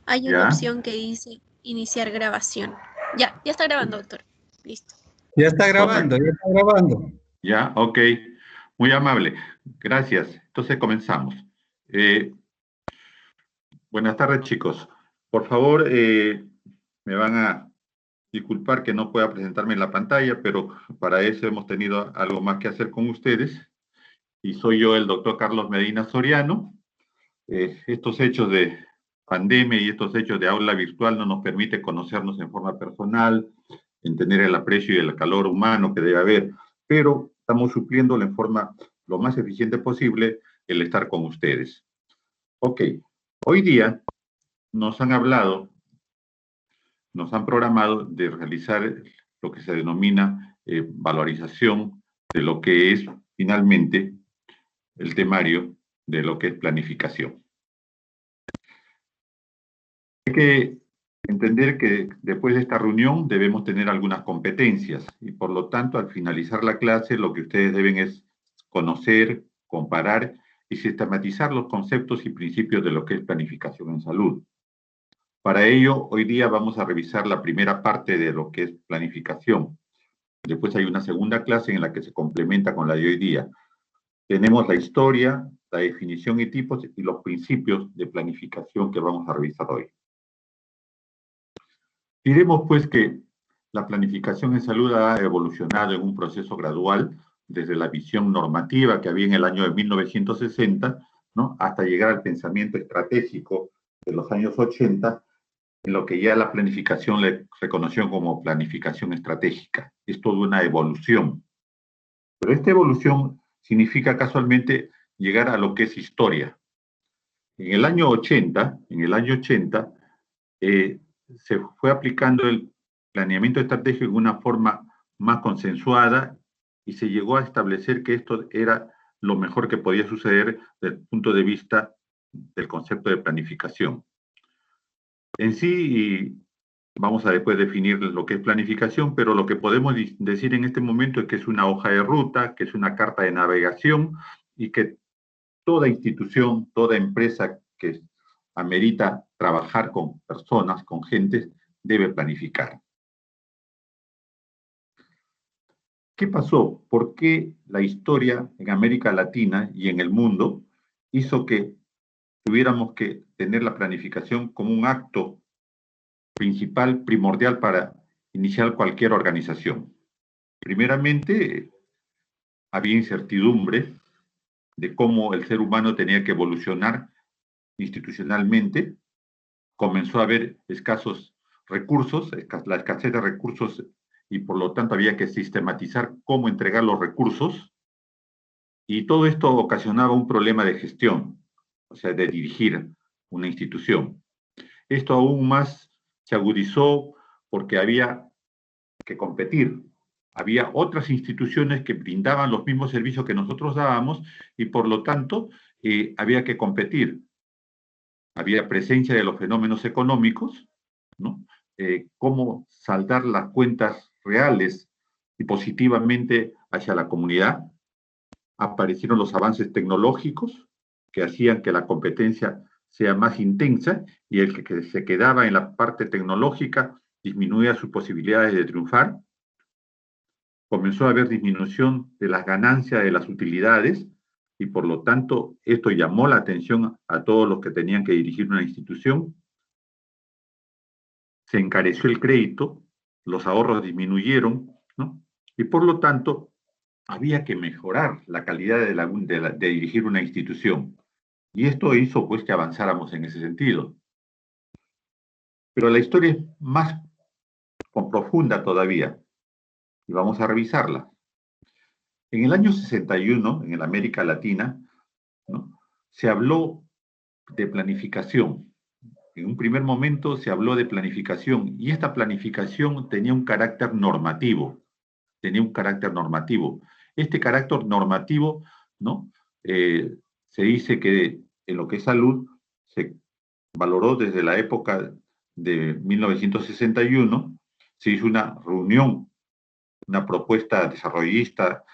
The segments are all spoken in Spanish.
Hay una ¿Ya? opción que dice iniciar grabación. Ya está grabando, doctor. Listo. Correcto. Ya está grabando. ¿Ya? Ok. Muy amable. Gracias. Entonces comenzamos. Eh, Buenas tardes, chicos. Por favor, me van a disculpar que no pueda presentarme en la pantalla, pero para eso hemos tenido algo más que hacer con ustedes. Y soy yo, el doctor Carlos Medina Soriano. Estos hechos de pandemia y estos hechos de aula virtual no nos permiten conocernos en forma personal, entender el aprecio y el calor humano que debe haber, pero estamos supliéndolo en forma lo más eficiente posible el estar con ustedes. Ok, hoy día nos han hablado, nos han programado de realizar lo que se denomina valorización de lo que es finalmente el temario de lo que es planificación. Hay que entender que después de esta reunión debemos tener algunas competencias y por lo tanto al finalizar la clase lo que ustedes deben es conocer, comparar y sistematizar los conceptos y principios de lo que es planificación en salud. Para ello, hoy día vamos a revisar la primera parte de lo que es planificación. Después hay una segunda clase en la que se complementa con la de hoy día. Tenemos la historia, la definición y tipos y los principios de planificación que vamos a revisar hoy. Diremos pues que la planificación en salud ha evolucionado en un proceso gradual desde la visión normativa que había en el año de 1960, ¿no? Hasta llegar al pensamiento estratégico de los años 80, en lo que ya la planificación le reconoció como planificación estratégica. Es toda una evolución. Pero esta evolución significa casualmente llegar a lo que es historia. En el año 80, se fue aplicando el planeamiento estratégico en una forma más consensuada y se llegó a establecer que esto era lo mejor que podía suceder desde el punto de vista del concepto de planificación. En sí, vamos a después definir lo que es planificación, pero lo que podemos decir en este momento es que es una hoja de ruta, que es una carta de navegación y que toda institución, toda empresa que amerita trabajar con personas, con gentes, debe planificar. ¿Qué pasó? ¿Por qué la historia en América Latina y en el mundo hizo que tuviéramos que tener la planificación como un acto principal, primordial para iniciar cualquier organización? Primeramente, había incertidumbre de cómo el ser humano tenía que evolucionar institucionalmente. Comenzó a haber escasos recursos, la escasez de recursos, y por lo tanto había que sistematizar cómo entregar los recursos, y todo esto ocasionaba un problema de gestión, o sea, de dirigir una institución. Esto aún más se agudizó porque había que competir. Había otras instituciones que brindaban los mismos servicios que nosotros dábamos y por lo tanto había que competir. Había presencia de los fenómenos económicos, ¿no? Cómo saldar las cuentas reales y positivamente hacia la comunidad. Aparecieron los avances tecnológicos que hacían que la competencia sea más intensa y el que se quedaba en la parte tecnológica disminuía sus posibilidades de triunfar. Comenzó a haber disminución de las ganancias de las utilidades y por lo tanto esto llamó la atención a todos los que tenían que dirigir una institución. Se encareció el crédito, los ahorros disminuyeron, ¿no? Y por lo tanto había que mejorar la calidad de dirigir una institución. Y esto hizo pues que avanzáramos en ese sentido. Pero la historia es más profunda todavía y vamos a revisarla. En el año 61, en la América Latina, ¿no?, se habló de planificación. En un primer momento se habló de planificación y esta planificación tenía un carácter normativo. Este carácter normativo, ¿no? Se dice que en lo que es salud se valoró desde la época de 1961, se hizo una reunión, una propuesta desarrollista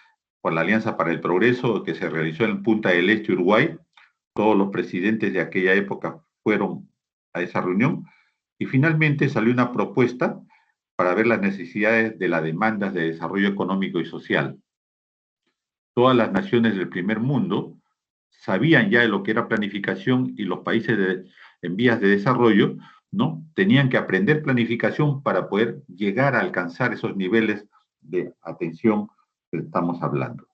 por la Alianza para el Progreso que se realizó en Punta del Este, Uruguay. Todos los presidentes de aquella época fueron a esa reunión y finalmente salió una propuesta para ver las necesidades de las demandas de desarrollo económico y social. Todas las naciones del primer mundo sabían ya de lo que era planificación y los países en vías de desarrollo, ¿no? Tenían que aprender planificación para poder llegar a alcanzar esos niveles de atención que estamos hablando.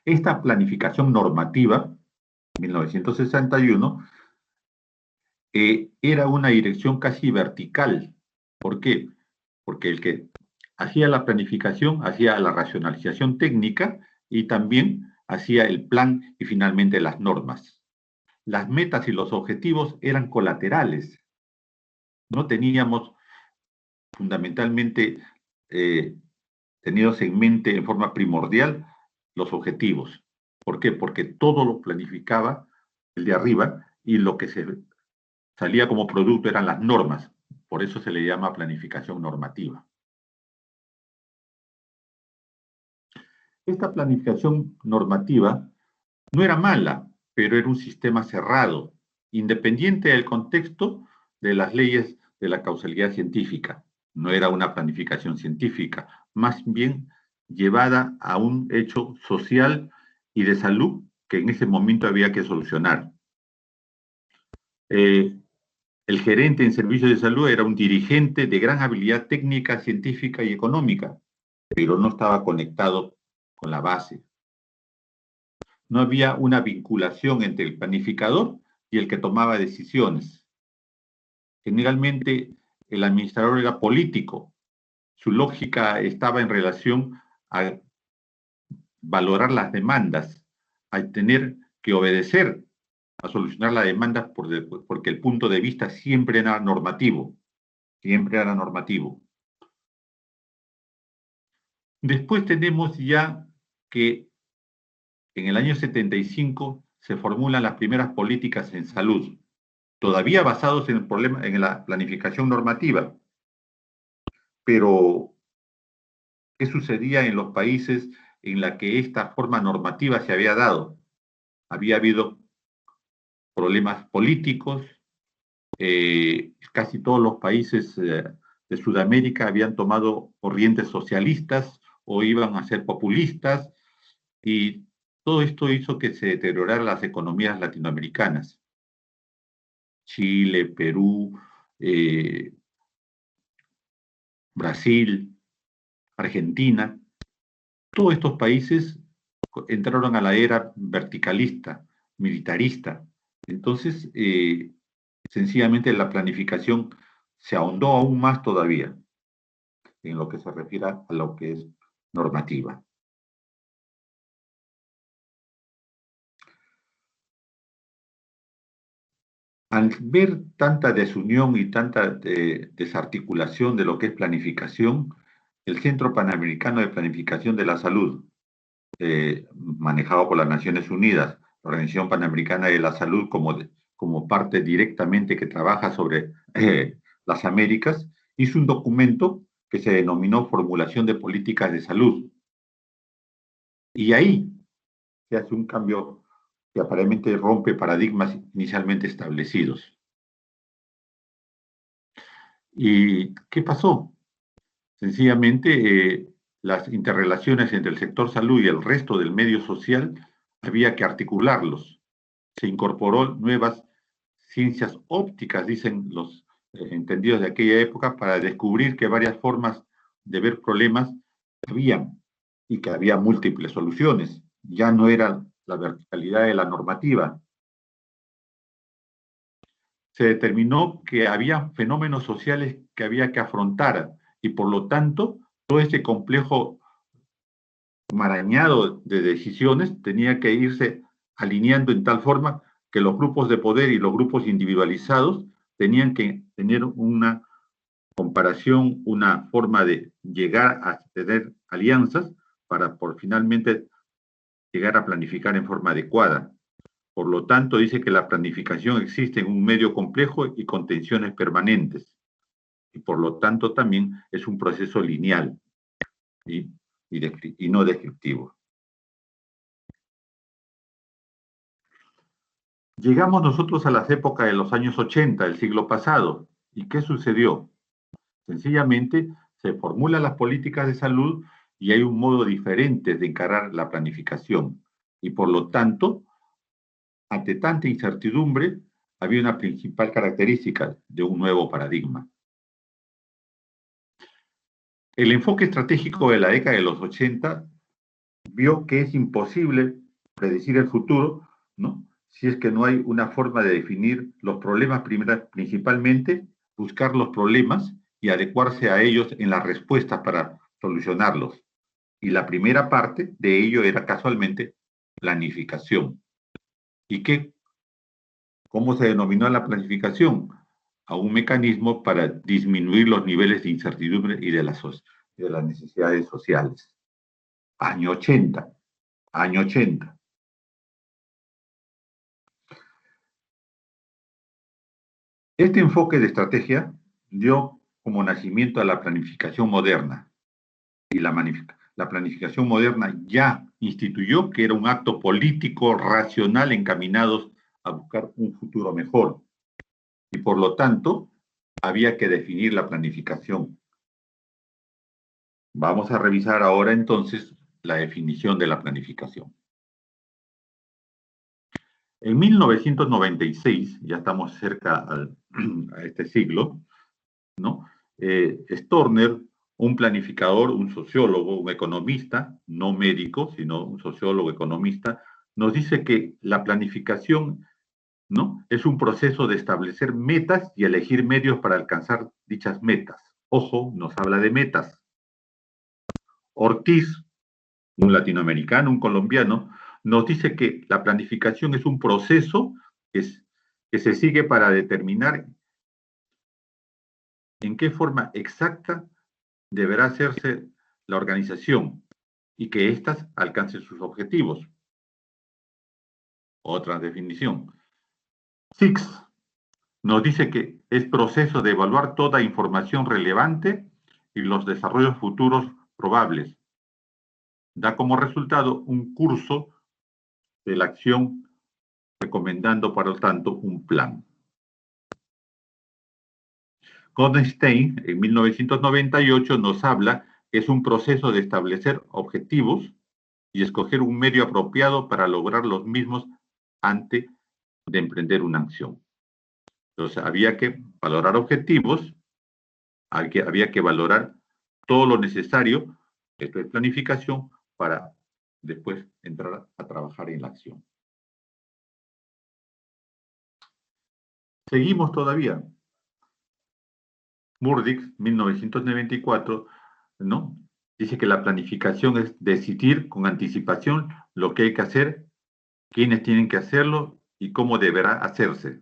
Esta planificación normativa, 1961, era una dirección casi vertical. ¿Por qué? Porque el que hacía la planificación hacía la racionalización técnica y también hacía el plan y finalmente las normas. Las metas y los objetivos eran colaterales. No teníamos fundamentalmente tenidos en mente en forma primordial los objetivos. ¿Por qué? Porque todo lo planificaba el de arriba y lo que salía como producto eran las normas. Por eso se le llama planificación normativa. Esta planificación normativa no era mala, pero era un sistema cerrado, independiente del contexto de las leyes de la causalidad científica. No era una planificación científica, más bien llevada a un hecho social y de salud que en ese momento había que solucionar. El gerente en servicios de salud era un dirigente de gran habilidad técnica, científica y económica, pero no estaba conectado con la base. No había una vinculación entre el planificador y el que tomaba decisiones. Generalmente el administrador era político. Su lógica estaba en relación a valorar las demandas, a tener que obedecer, a solucionar las demandas porque el punto de vista siempre era normativo. Siempre era normativo. Después tenemos ya que en el año 75 se formulan las primeras políticas en salud, todavía basados en el problema, en la planificación normativa. Pero, ¿qué sucedía en los países en la que esta forma normativa se había dado? Había habido problemas políticos, casi todos los países de Sudamérica habían tomado corrientes socialistas o iban a ser populistas, y todo esto hizo que se deterioraran las economías latinoamericanas. Chile, Perú, Brasil, Argentina, todos estos países entraron a la era verticalista, militarista. Entonces, sencillamente la planificación se ahondó aún más todavía en lo que se refiere a lo que es normativa. Al ver tanta desunión y tanta desarticulación de lo que es planificación, el Centro Panamericano de Planificación de la Salud, manejado por las Naciones Unidas, la Organización Panamericana de la Salud como parte directamente que trabaja sobre las Américas, hizo un documento que se denominó Formulación de Políticas de Salud. Y ahí se hace un cambio que aparentemente rompe paradigmas inicialmente establecidos. ¿Y qué pasó? Sencillamente, las interrelaciones entre el sector salud y el resto del medio social había que articularlos. Se incorporó nuevas ciencias ópticas, dicen los entendidos de aquella época, para descubrir que varias formas de ver problemas habían y que había múltiples soluciones. Ya no era la verticalidad de la normativa. Se determinó que había fenómenos sociales que había que afrontar y por lo tanto todo este complejo marañado de decisiones tenía que irse alineando en tal forma que los grupos de poder y los grupos individualizados tenían que tener una comparación, una forma de llegar a tener alianzas para finalmente llegar a planificar en forma adecuada. Por lo tanto, dice que la planificación existe en un medio complejo y con tensiones permanentes. Y por lo tanto también es un proceso lineal y no descriptivo. Llegamos nosotros a las épocas de los años 80 del siglo pasado. ¿Y qué sucedió? Sencillamente se formulan las políticas de salud y hay un modo diferente de encarar la planificación. Y por lo tanto, ante tanta incertidumbre, había una principal característica de un nuevo paradigma. El enfoque estratégico de la década de los 80 vio que es imposible predecir el futuro, ¿no? Si es que no hay una forma de definir los problemas, principalmente buscar los problemas y adecuarse a ellos en las respuestas para solucionarlos. Y la primera parte de ello era casualmente planificación. ¿Y cómo se denominó la planificación? A un mecanismo para disminuir los niveles de incertidumbre y de las necesidades sociales. Año 80. Año 80. Este enfoque de estrategia dio como nacimiento a la planificación moderna. Y la planificación moderna ya instituyó que era un acto político racional encaminado a buscar un futuro mejor. Y por lo tanto, había que definir la planificación. Vamos a revisar ahora entonces la definición de la planificación. En 1996, ya estamos cerca a este siglo, ¿no? Storner, un planificador, un sociólogo, un economista, no médico, sino un sociólogo, economista, nos dice que la planificación, ¿no?, es un proceso de establecer metas y elegir medios para alcanzar dichas metas. Ojo, nos habla de metas. Ortiz, un latinoamericano, un colombiano, nos dice que la planificación es un proceso que se sigue para determinar en qué forma exacta deberá hacerse la organización y que éstas alcancen sus objetivos. Otra definición. Six nos dice que es proceso de evaluar toda información relevante y los desarrollos futuros probables. Da como resultado un curso de la acción, recomendando, por lo tanto, un plan. Goldstein, en 1998, nos habla que es un proceso de establecer objetivos y escoger un medio apropiado para lograr los mismos antes de emprender una acción. Entonces, había que valorar objetivos, había que valorar todo lo necesario, esto es planificación, para después entrar a trabajar en la acción. Seguimos todavía. Murdick, 1994, ¿no?, dice que la planificación es decidir con anticipación lo que hay que hacer, quiénes tienen que hacerlo y cómo deberá hacerse.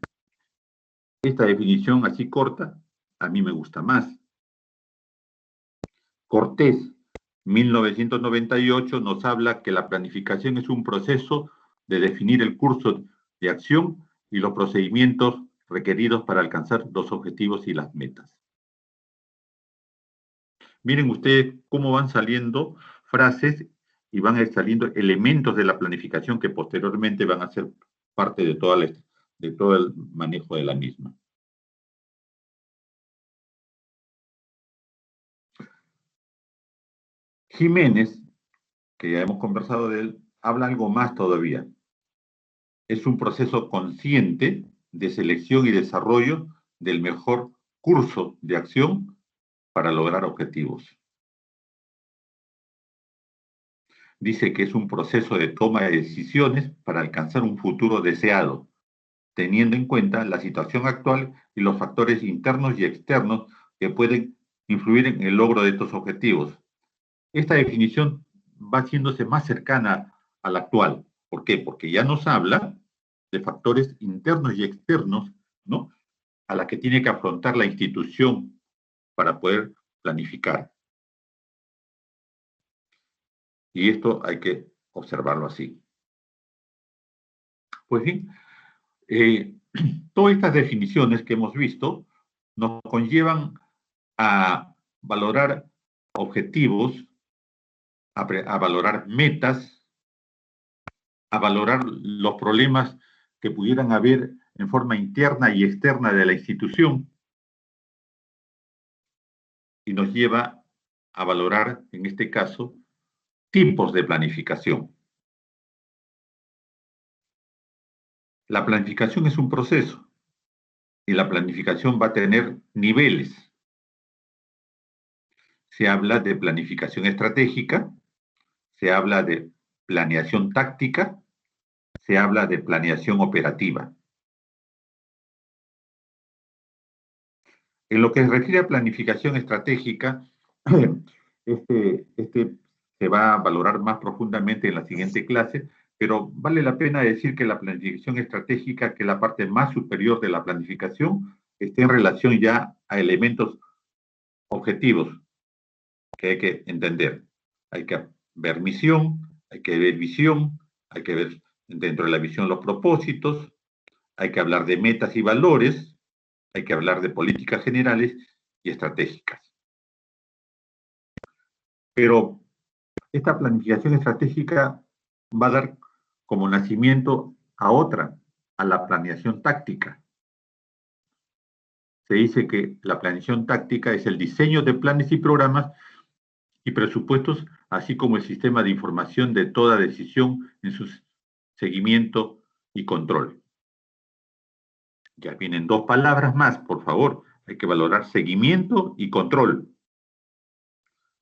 Esta definición así corta, a mí me gusta más. Cortés, 1998, nos habla que la planificación es un proceso de definir el curso de acción y los procedimientos requeridos para alcanzar los objetivos y las metas. Miren ustedes cómo van saliendo frases y van saliendo elementos de la planificación que posteriormente van a ser parte de todo el manejo de la misma. Jiménez, que ya hemos conversado de él, habla algo más todavía. Es un proceso consciente de selección y desarrollo del mejor curso de acción para lograr objetivos. Dice que es un proceso de toma de decisiones para alcanzar un futuro deseado, teniendo en cuenta la situación actual y los factores internos y externos que pueden influir en el logro de estos objetivos. Esta definición va haciéndose más cercana a la actual. ¿Por qué? Porque ya nos habla de factores internos y externos, ¿no?, a la que tiene que afrontar la institución para poder planificar. Y esto hay que observarlo así. Pues bien, todas estas definiciones que hemos visto nos conllevan a valorar objetivos, a valorar metas, a valorar los problemas que pudieran haber en forma interna y externa de la institución, y nos lleva a valorar, en este caso, tipos de planificación. La planificación es un proceso y la planificación va a tener niveles. Se habla de planificación estratégica, se habla de planeación táctica, se habla de planeación operativa. En lo que se refiere a planificación estratégica, se va a valorar más profundamente en la siguiente clase, pero vale la pena decir que la planificación estratégica, que es la parte más superior de la planificación, está en relación ya a elementos objetivos que hay que entender. Hay que ver misión, hay que ver visión, hay que ver dentro de la visión los propósitos, hay que hablar de metas y valores, hay que hablar de políticas generales y estratégicas. Pero esta planificación estratégica va a dar como nacimiento a otra, a la planeación táctica. Se dice que la planeación táctica es el diseño de planes y programas y presupuestos, así como el sistema de información de toda decisión en su seguimiento y control. Ya vienen dos palabras más, por favor. Hay que valorar seguimiento y control.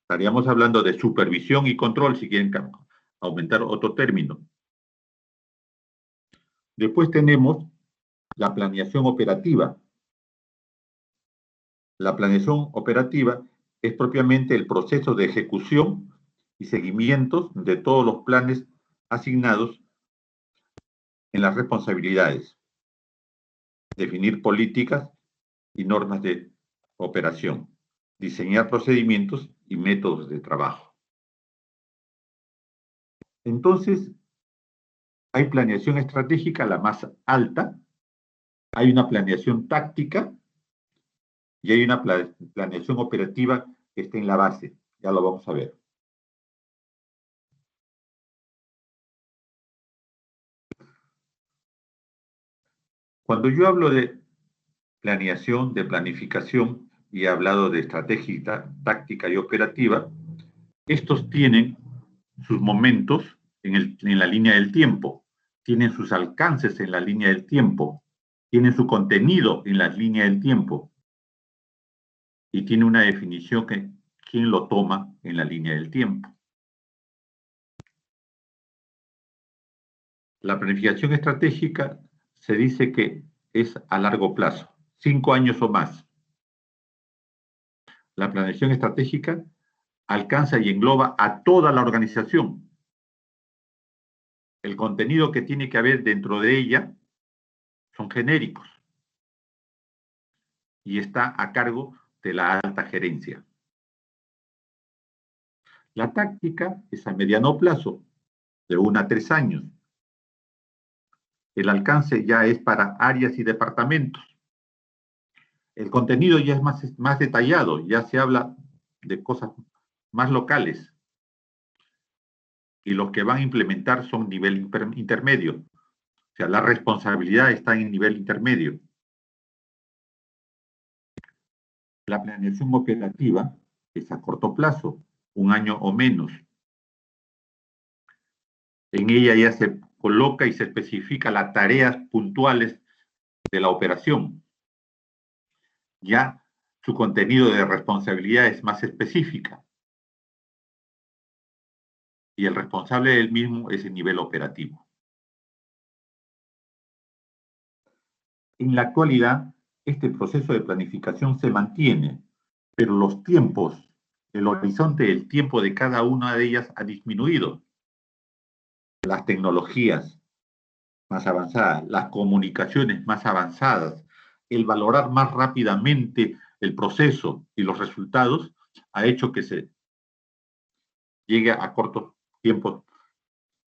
Estaríamos hablando de supervisión y control, si quieren aumentar otro término. Después tenemos la planeación operativa. La planeación operativa es propiamente el proceso de ejecución y seguimiento de todos los planes asignados en las responsabilidades, definir políticas y normas de operación, diseñar procedimientos y métodos de trabajo. Entonces, hay planeación estratégica, la más alta, hay una planeación táctica y hay una planeación operativa que está en la base. Ya lo vamos a ver. Cuando yo hablo de planeación, de planificación, y he hablado de estrategia, táctica y operativa, estos tienen sus momentos en la línea del tiempo, tienen sus alcances en la línea del tiempo, tienen su contenido en la línea del tiempo y tiene una definición que quién lo toma en la línea del tiempo. La planificación estratégica se dice que es a largo plazo, 5 años o más. La planeación estratégica alcanza y engloba a toda la organización. El contenido que tiene que haber dentro de ella son genéricos y está a cargo de la alta gerencia. La táctica es a mediano plazo, de 1 a 3 años. El alcance ya es para áreas y departamentos. El contenido ya es más detallado, ya se habla de cosas más locales. Y los que van a implementar son nivel intermedio. O sea, la responsabilidad está en nivel intermedio. La planeación operativa es a corto plazo, 1 año o menos. En ella ya se coloca y se especifica las tareas puntuales de la operación. Ya su contenido de responsabilidad es más específica. Y el responsable del mismo es el nivel operativo. En la actualidad, este proceso de planificación se mantiene, pero los tiempos, el horizonte del tiempo de cada una de ellas ha disminuido. Las tecnologías más avanzadas, las comunicaciones más avanzadas, el valorar más rápidamente el proceso y los resultados ha hecho que se llegue a cortos tiempos,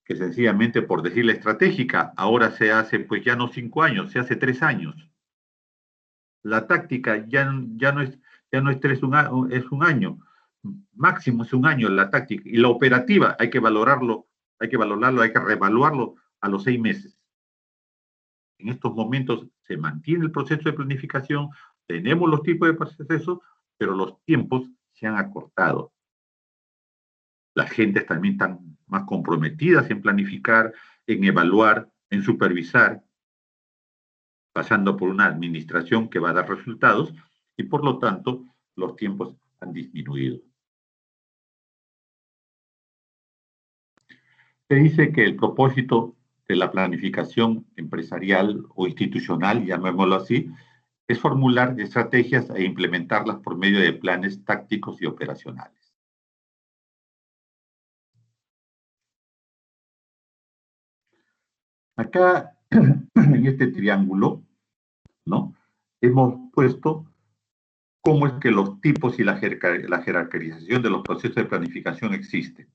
que sencillamente por decir la estratégica, ahora se hace pues ya no 5 años, se hace 3 años. La táctica ya no es 3, es 1 año, máximo es 1 año la táctica, y la operativa hay que valorarlo, hay que reevaluarlo a los 6 meses. En estos momentos se mantiene el proceso de planificación, tenemos los tipos de procesos, pero los tiempos se han acortado. Las gentes también están más comprometidas en planificar, en evaluar, en supervisar, pasando por una administración que va a dar resultados y por lo tanto los tiempos han disminuido. Se dice que el propósito de la planificación empresarial o institucional, llamémoslo así, es formular estrategias e implementarlas por medio de planes tácticos y operacionales. Acá, en este triángulo, ¿no? Hemos puesto cómo es que los tipos y la jerarquización de los procesos de planificación existen.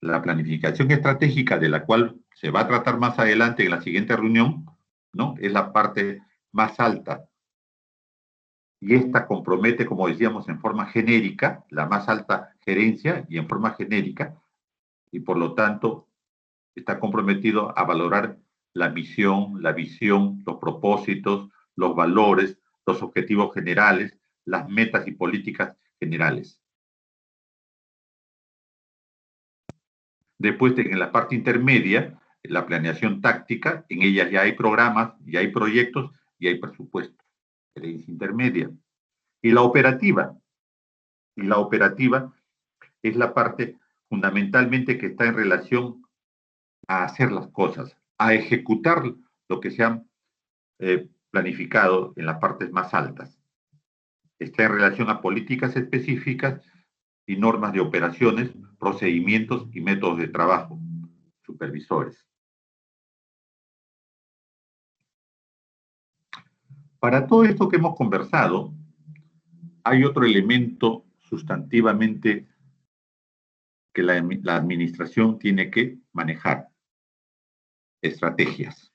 La planificación estratégica, de la cual se va a tratar más adelante en la siguiente reunión, ¿no? Es la parte más alta. Y esta compromete, como decíamos, en forma genérica, la más alta gerencia y en forma genérica, y por lo tanto está comprometido a valorar la misión, la visión, los propósitos, los valores, los objetivos generales, las metas y políticas generales. Después, en la parte intermedia, la planeación táctica, en ella ya hay programas, ya hay proyectos y hay presupuestos. Gerencia intermedia. Y la operativa. Y la operativa es la parte fundamentalmente que está en relación a hacer las cosas, a ejecutar lo que se han planificado en las partes más altas. Está en relación a políticas específicas y normas de operaciones, procedimientos y métodos de trabajo, supervisores. Para todo esto que hemos conversado, hay otro elemento sustantivamente que la administración tiene que manejar: estrategias.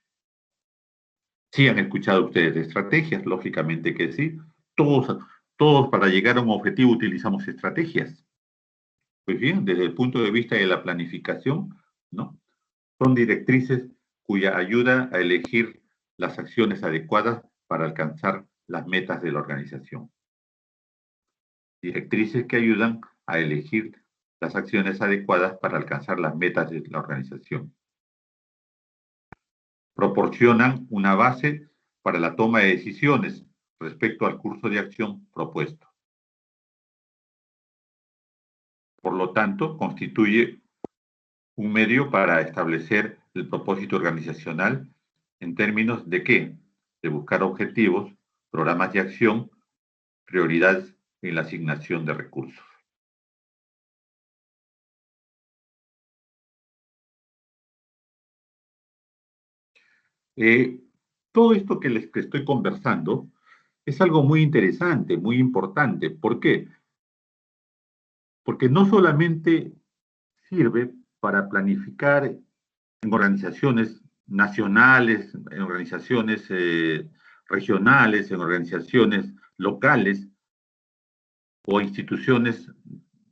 ¿Sí han escuchado ustedes de estrategias? Lógicamente que sí. Todos para llegar a un objetivo utilizamos estrategias. Pues bien, desde el punto de vista de la planificación, ¿no? Son directrices cuya ayuda a elegir las acciones adecuadas para alcanzar las metas de la organización. Directrices que ayudan a elegir las acciones adecuadas para alcanzar las metas de la organización. Proporcionan una base para la toma de decisiones respecto al curso de acción propuesto. Por lo tanto, constituye un medio para establecer el propósito organizacional en términos de ¿qué? De buscar objetivos, programas de acción, prioridades en la asignación de recursos. Todo esto que les estoy conversando es algo muy interesante, muy importante. ¿Por qué? Porque no solamente sirve para planificar en organizaciones nacionales, en organizaciones regionales, en organizaciones locales o instituciones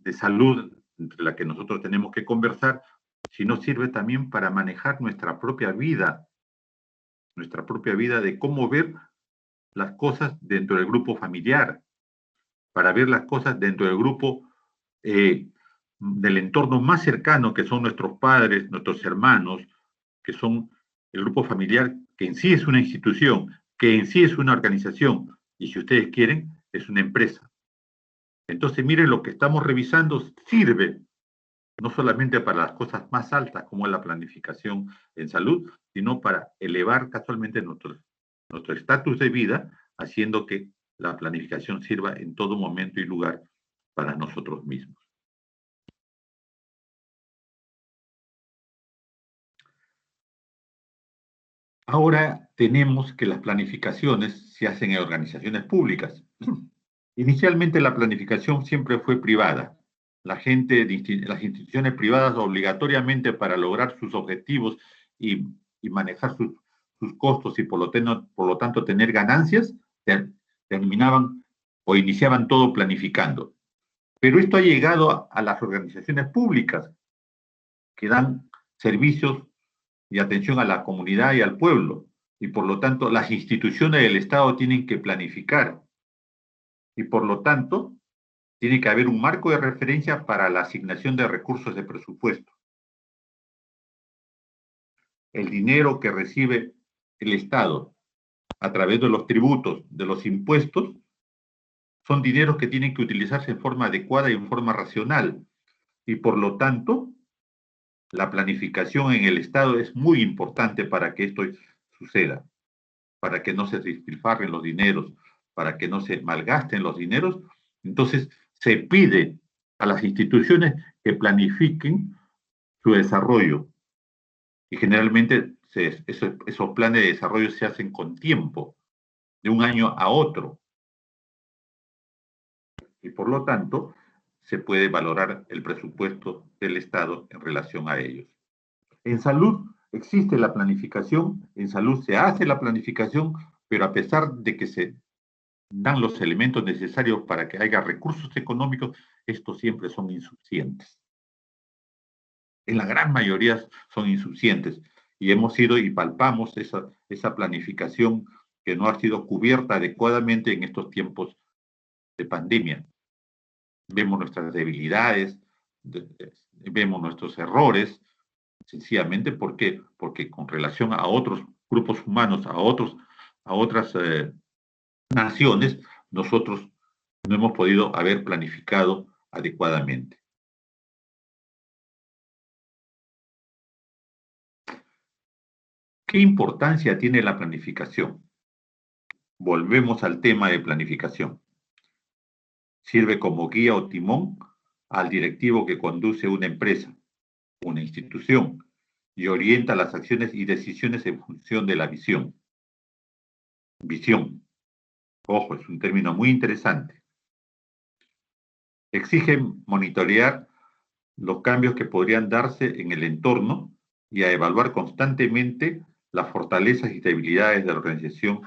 de salud entre las que nosotros tenemos que conversar, sino sirve también para manejar nuestra propia vida de cómo ver las cosas dentro del grupo familiar, para ver las cosas dentro del grupo del entorno más cercano, que son nuestros padres, nuestros hermanos, que son el grupo familiar, que en sí es una institución, que en sí es una organización, y si ustedes quieren, es una empresa. Entonces, miren, lo que estamos revisando sirve no solamente para las cosas más altas, como es la planificación en salud, sino para elevar casualmente nuestro estatus de vida, haciendo que la planificación sirva en todo momento y lugar para nosotros mismos. Ahora tenemos que las planificaciones se hacen en organizaciones públicas. Inicialmente la planificación siempre fue privada. Las instituciones privadas obligatoriamente para lograr sus objetivos y manejar sus costos y por lo tanto tener ganancias, terminaban o iniciaban todo planificando. Pero esto ha llegado a las organizaciones públicas que dan servicios y atención a la comunidad y al pueblo. Y por lo tanto, las instituciones del Estado tienen que planificar. Y por lo tanto, tiene que haber un marco de referencia para la asignación de recursos de presupuesto. El dinero que recibe el Estado a través de los tributos, de los impuestos, son dineros que tienen que utilizarse en forma adecuada y en forma racional. Y por lo tanto, la planificación en el Estado es muy importante para que esto suceda, para que no se despilfarren los dineros, para que no se malgasten los dineros. Entonces, se pide a las instituciones que planifiquen su desarrollo. Y generalmente esos planes de desarrollo se hacen con tiempo, de un año a otro. Y por lo tanto, se puede valorar el presupuesto del Estado en relación a ellos. En salud existe la planificación, en salud se hace la planificación, pero a pesar de que se dan los elementos necesarios para que haya recursos económicos, estos siempre son insuficientes. En la gran mayoría son insuficientes. Y hemos ido y palpamos esa planificación que no ha sido cubierta adecuadamente en estos tiempos de pandemia. Vemos nuestras debilidades, vemos nuestros errores, sencillamente porque con relación a otros grupos humanos, a otras naciones, nosotros no hemos podido haber planificado adecuadamente. ¿Qué importancia tiene la planificación? Volvemos al tema de planificación. Sirve como guía o timón al directivo que conduce una empresa, una institución, y orienta las acciones y decisiones en función de la visión. Visión. Ojo, es un término muy interesante. Exige monitorear los cambios que podrían darse en el entorno y a evaluar constantemente las fortalezas y debilidades de la organización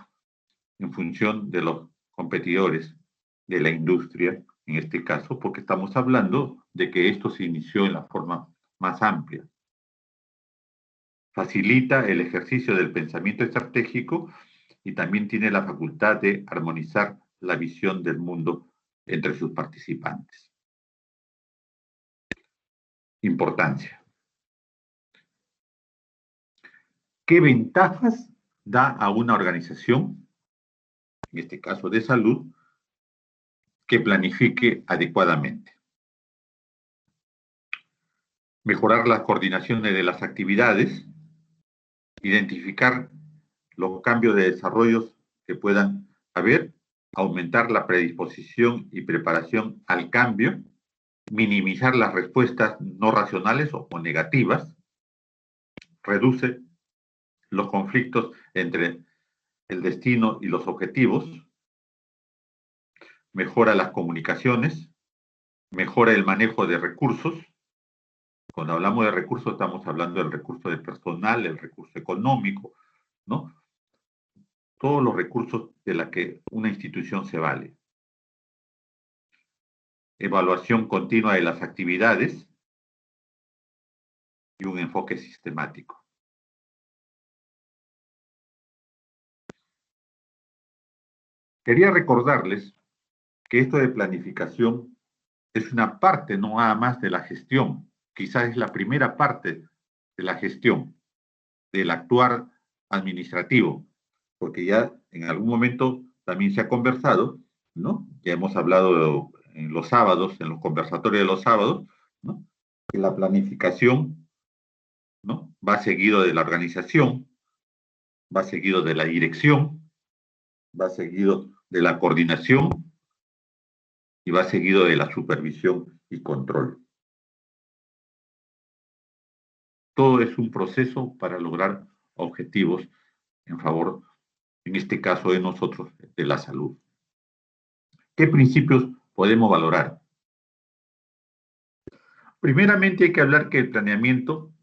en función de los competidores de la industria, en este caso, porque estamos hablando de que esto se inició en la forma más amplia. Facilita el ejercicio del pensamiento estratégico y también tiene la facultad de armonizar la visión del mundo entre sus participantes. Importancia. ¿Qué ventajas da a una organización, en este caso de salud, que planifique adecuadamente? Mejorar las coordinaciones de las actividades, identificar los cambios de desarrollos que puedan haber, aumentar la predisposición y preparación al cambio, minimizar las respuestas no racionales o negativas, reduce los conflictos entre el destino y los objetivos, mejora las comunicaciones, mejora el manejo de recursos. Cuando hablamos de recursos estamos hablando del recurso de personal, el recurso económico, ¿no? Todos los recursos de la que una institución se vale. Evaluación continua de las actividades y un enfoque sistemático. Quería recordarles que esto de planificación es una parte no nada más de la gestión, quizás es la primera parte de la gestión, del actuar administrativo, porque ya en algún momento también se ha conversado, ¿no? Ya hemos hablado en los sábados, en los conversatorios de los sábados, ¿no? Que la planificación, ¿no? Va seguido de la organización, va seguido de la dirección, va seguido de la coordinación y va seguido de la supervisión y control. Todo es un proceso para lograr objetivos en favor, en este caso de nosotros, de la salud. ¿Qué principios podemos valorar? Primeramente hay que hablar que el planeamiento,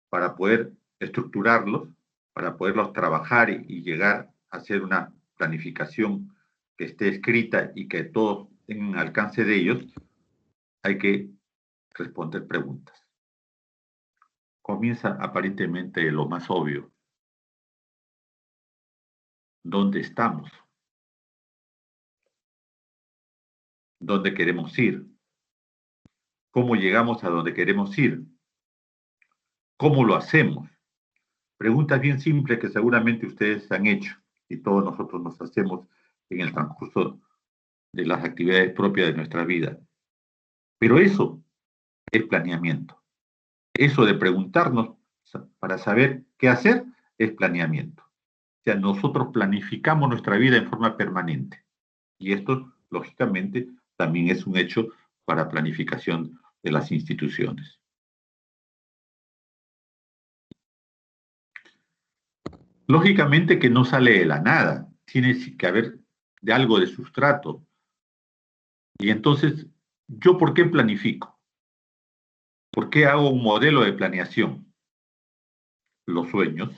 para poder estructurarlos, para poderlos trabajar y llegar a hacer una planificación que esté escrita y que todos tengan alcance de ellos, hay que responder preguntas. Comienza aparentemente lo más obvio. dónde estamos, dónde queremos ir, cómo llegamos a donde queremos ir, cómo lo hacemos. Preguntas bien simples que seguramente ustedes han hecho y todos nosotros nos hacemos en el transcurso de las actividades propias de nuestra vida. Pero eso es planeamiento. Eso de preguntarnos para saber qué hacer es planeamiento. O sea, nosotros planificamos nuestra vida en forma permanente. Y esto, lógicamente, también es un hecho para planificación de las instituciones. Lógicamente que no sale de la nada, tiene que haber de algo de sustrato. Y entonces, ¿yo por qué planifico? ¿Por qué hago un modelo de planeación? Los sueños.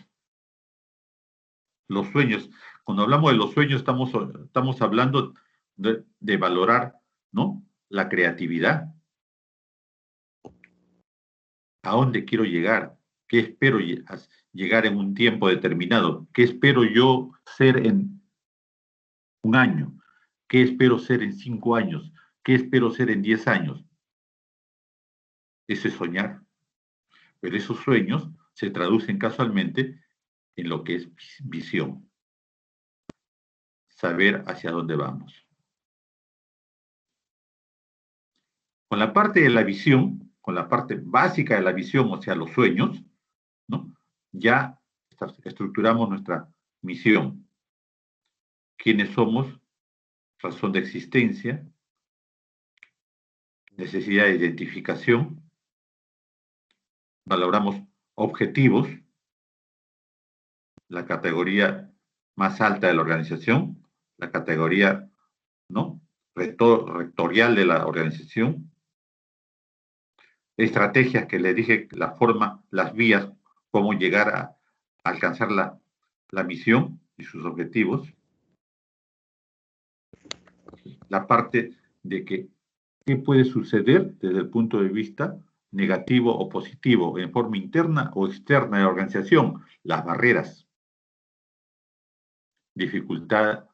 Los sueños. Cuando hablamos de los sueños, estamos hablando de valorar, ¿no? La creatividad. ¿A dónde quiero llegar? ¿Qué espero llegar en un tiempo determinado? ¿Qué espero yo ser en un año? ¿Qué espero ser en 5 años? ¿Qué espero ser en 10 años? Eso es soñar. Pero esos sueños se traducen casualmente en lo que es visión. Saber hacia dónde vamos. Con la parte de la visión, con la parte básica de la visión, o sea, los sueños, ¿no? Ya estructuramos nuestra misión. ¿Quiénes somos? Razón de existencia, necesidad de identificación, valoramos objetivos, la categoría más alta de la organización, la categoría, ¿no? Rectorial de la organización, estrategias que le dije, la forma, las vías, cómo llegar a alcanzar la misión y sus objetivos, la parte de qué puede suceder desde el punto de vista negativo o positivo, en forma interna o externa de la organización, las barreras, dificultad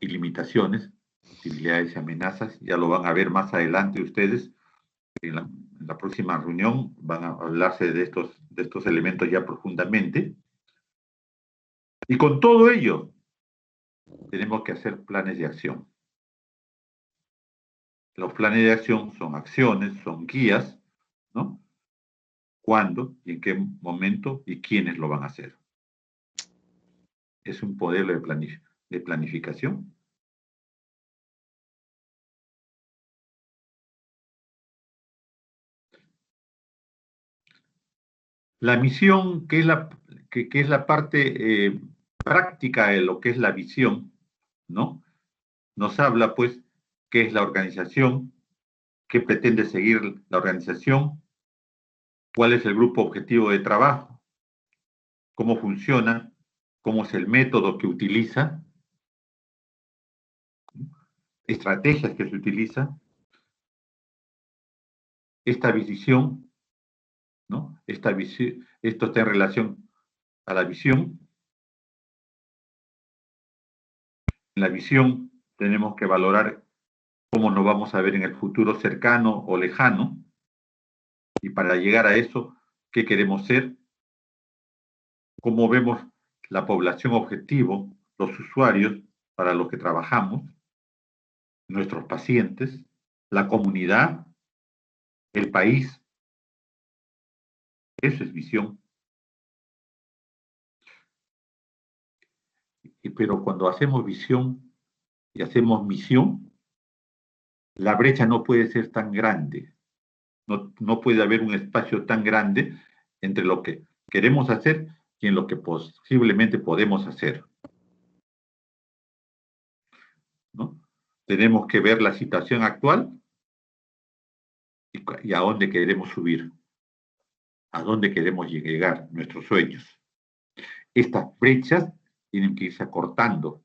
y limitaciones, posibilidades y amenazas, ya lo van a ver más adelante ustedes, en la próxima reunión van a hablarse de estos elementos ya profundamente. Y con todo ello, tenemos que hacer planes de acción. Los planes de acción son acciones, son guías, ¿no? ¿Cuándo y en qué momento y quiénes lo van a hacer? Es un modelo de planificación. La misión, que es la parte práctica de lo que es la visión, ¿no? Nos habla, pues, qué es la organización, qué pretende seguir la organización, cuál es el grupo objetivo de trabajo, cómo funciona, cómo es el método que utiliza, estrategias que se utiliza, esta visión, ¿no? Esto está en relación a la visión. En la visión tenemos que valorar cómo nos vamos a ver en el futuro cercano o lejano, y para llegar a eso, qué queremos ser, cómo vemos la población objetivo, los usuarios para los que trabajamos, nuestros pacientes, la comunidad, el país. Eso es visión. Pero cuando hacemos visión y hacemos misión, la brecha no puede ser tan grande. No puede haber un espacio tan grande entre lo que queremos hacer y en lo que posiblemente podemos hacer, ¿no? Tenemos que ver la situación actual y a dónde queremos subir, a dónde queremos llegar, nuestros sueños. Estas brechas tienen que irse acortando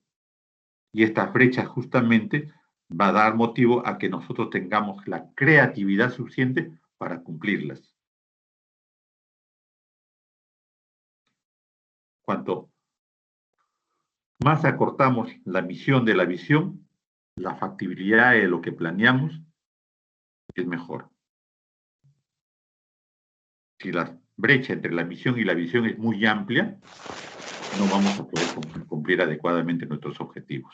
y estas brechas justamente va a dar motivo a que nosotros tengamos la creatividad suficiente para cumplirlas. Cuanto más acortamos la misión de la visión, la factibilidad de lo que planeamos es mejor. Si la brecha entre la misión y la visión es muy amplia, no vamos a poder cumplir adecuadamente nuestros objetivos.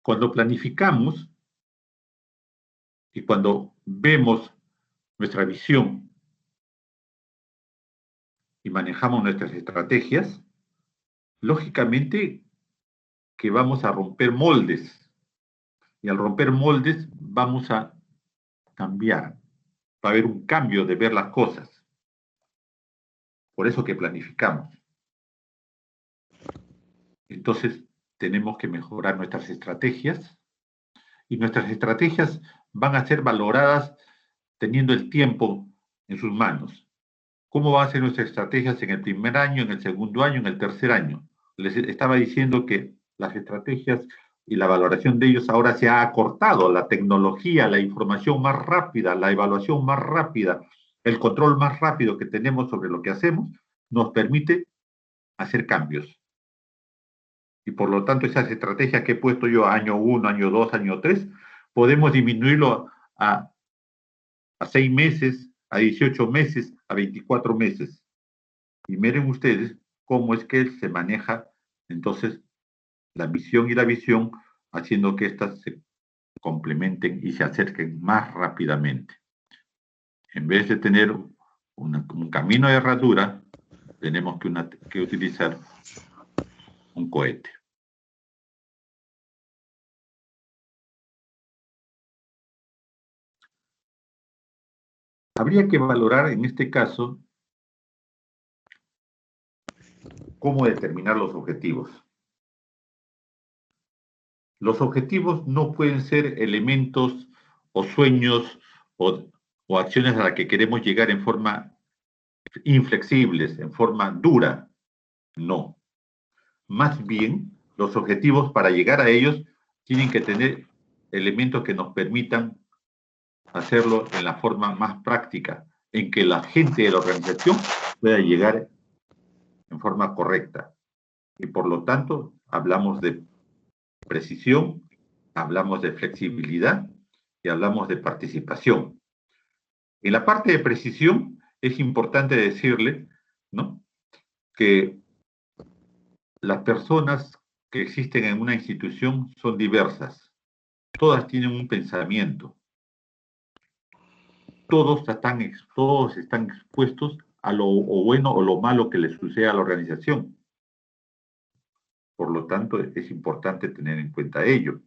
Cuando planificamos y cuando vemos nuestra visión y manejamos nuestras estrategias, lógicamente que vamos a romper moldes. Y al romper moldes vamos a cambiar. Va a haber un cambio de ver las cosas. Por eso que planificamos. Entonces, tenemos que mejorar nuestras estrategias y nuestras estrategias van a ser valoradas teniendo el tiempo en sus manos. ¿Cómo van a ser nuestras estrategias en el primer año, en el segundo año, en el tercer año? Les estaba diciendo que las estrategias y la valoración de ellos ahora se ha acortado. La tecnología, la información más rápida, la evaluación más rápida, el control más rápido que tenemos sobre lo que hacemos, nos permite hacer cambios. Y por lo tanto, esas estrategias que he puesto yo año 1, año 2, año 3, podemos disminuirlo a 6 meses, a 18 meses, a 24 meses. Y miren ustedes cómo es que se maneja entonces la misión y la visión, haciendo que éstas se complementen y se acerquen más rápidamente. En vez de tener un camino de herradura, tenemos que utilizar un cohete. Habría que valorar en este caso cómo determinar los objetivos. Los objetivos no pueden ser elementos o sueños o acciones a las que queremos llegar en forma inflexibles, en forma dura. No. Más bien, los objetivos para llegar a ellos tienen que tener elementos que nos permitan hacerlo en la forma más práctica, en que la gente de la organización pueda llegar en forma correcta. Y por lo tanto, hablamos de precisión, hablamos de flexibilidad y hablamos de participación. En la parte de precisión es importante decirle, ¿no?, que las personas que existen en una institución son diversas. Todas tienen un pensamiento. Todos están expuestos a lo bueno o lo malo que les sucede a la organización. Por lo tanto, es importante tener en cuenta ello.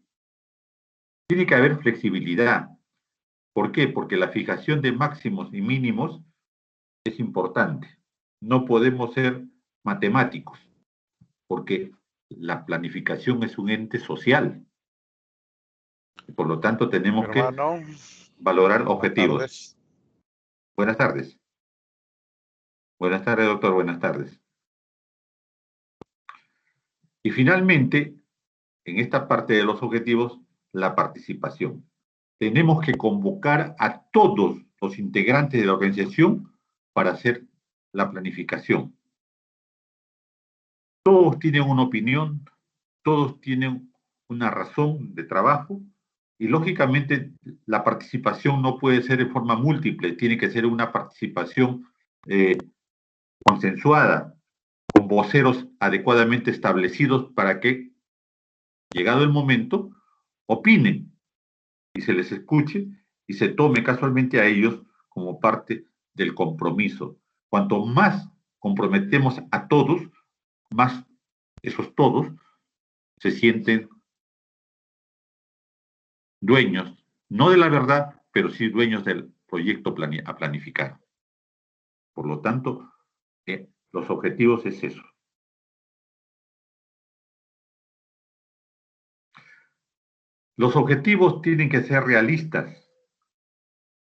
Tiene que haber flexibilidad. ¿Por qué? Porque la fijación de máximos y mínimos es importante. No podemos ser matemáticos, porque la planificación es un ente social. Por lo tanto, tenemos que valorar objetivos. Buenas tardes. Buenas tardes, doctor. Buenas tardes. Y finalmente, en esta parte de los objetivos, la participación. Tenemos que convocar a todos los integrantes de la organización para hacer la planificación. Todos tienen una opinión, todos tienen una razón de trabajo y lógicamente la participación no puede ser de forma múltiple, tiene que ser una participación consensuada, con voceros adecuadamente establecidos para que, llegado el momento, opinen y se les escuche y se tome casualmente a ellos como parte del compromiso. Cuanto más comprometemos a todos, más esos todos se sienten dueños, no de la verdad, pero sí dueños del proyecto a planificar. Por lo tanto, los objetivos es eso. Los objetivos tienen que ser realistas,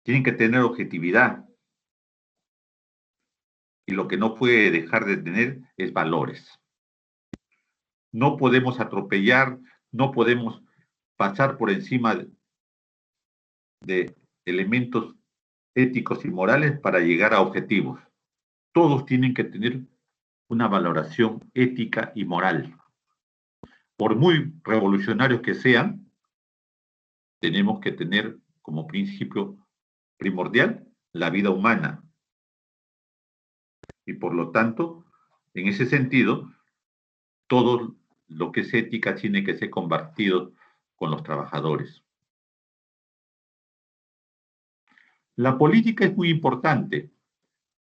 tienen que tener objetividad. Y lo que no puede dejar de tener es valores. No podemos atropellar, no podemos pasar por encima de elementos éticos y morales para llegar a objetivos. Todos tienen que tener una valoración ética y moral. Por muy revolucionarios que sean, tenemos que tener como principio primordial la vida humana. Y por lo tanto, en ese sentido, todo lo que es ética tiene que ser compartido con los trabajadores. La política es muy importante,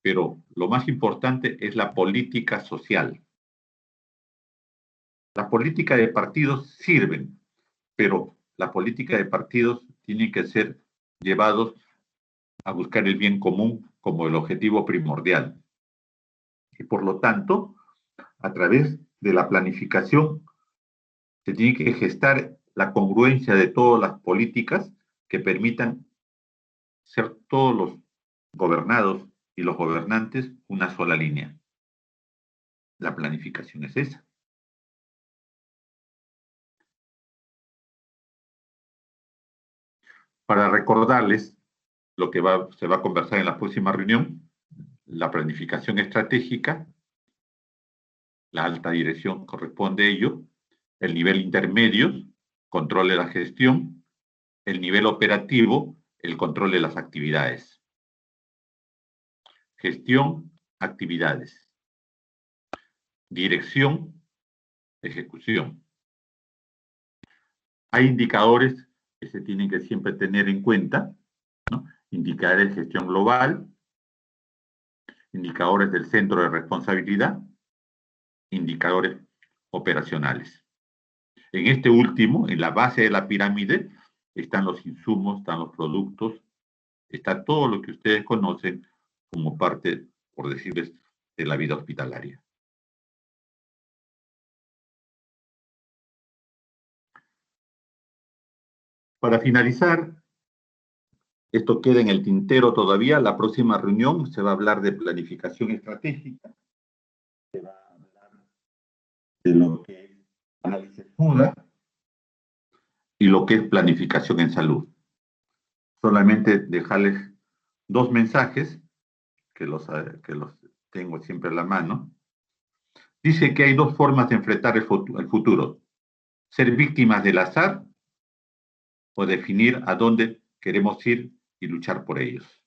pero lo más importante es la política social. Las políticas de partidos sirven, pero la política de partidos tiene que ser llevados a buscar el bien común como el objetivo primordial. Y por lo tanto, a través de la planificación, se tiene que gestar la congruencia de todas las políticas que permitan ser todos los gobernados y los gobernantes una sola línea. La planificación es esa. Para recordarles lo que se va a conversar en la próxima reunión, la planificación estratégica, la alta dirección corresponde a ello, el nivel intermedio, control de la gestión, el nivel operativo, el control de las actividades. Gestión, actividades. Dirección, ejecución. Hay indicadores que se tienen que siempre tener en cuenta, ¿no? Indicadores de gestión global, indicadores del centro de responsabilidad, indicadores operacionales. En este último, en la base de la pirámide, están los insumos, están los productos, está todo lo que ustedes conocen como parte, por decirles, de la vida hospitalaria. Para finalizar, esto queda en el tintero todavía. La próxima reunión se va a hablar de planificación estratégica, se va a hablar de lo que es análisis FUDA y lo que es planificación en salud. Solamente dejarles dos mensajes que los tengo siempre a la mano. Dice que hay dos formas de enfrentar el futuro: ser víctimas del azar o definir a dónde queremos ir y luchar por ellos.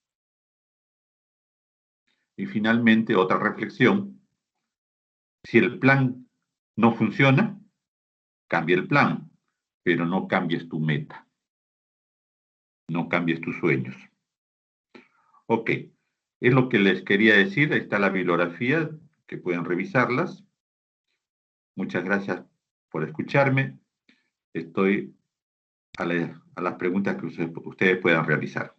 Y finalmente, otra reflexión: si el plan no funciona, cambia el plan, pero no cambies tu meta, no cambies tus sueños. Ok, es lo que les quería decir. Ahí está la bibliografía, que pueden revisarlas. Muchas gracias por escucharme. Estoy a las preguntas que ustedes puedan realizar.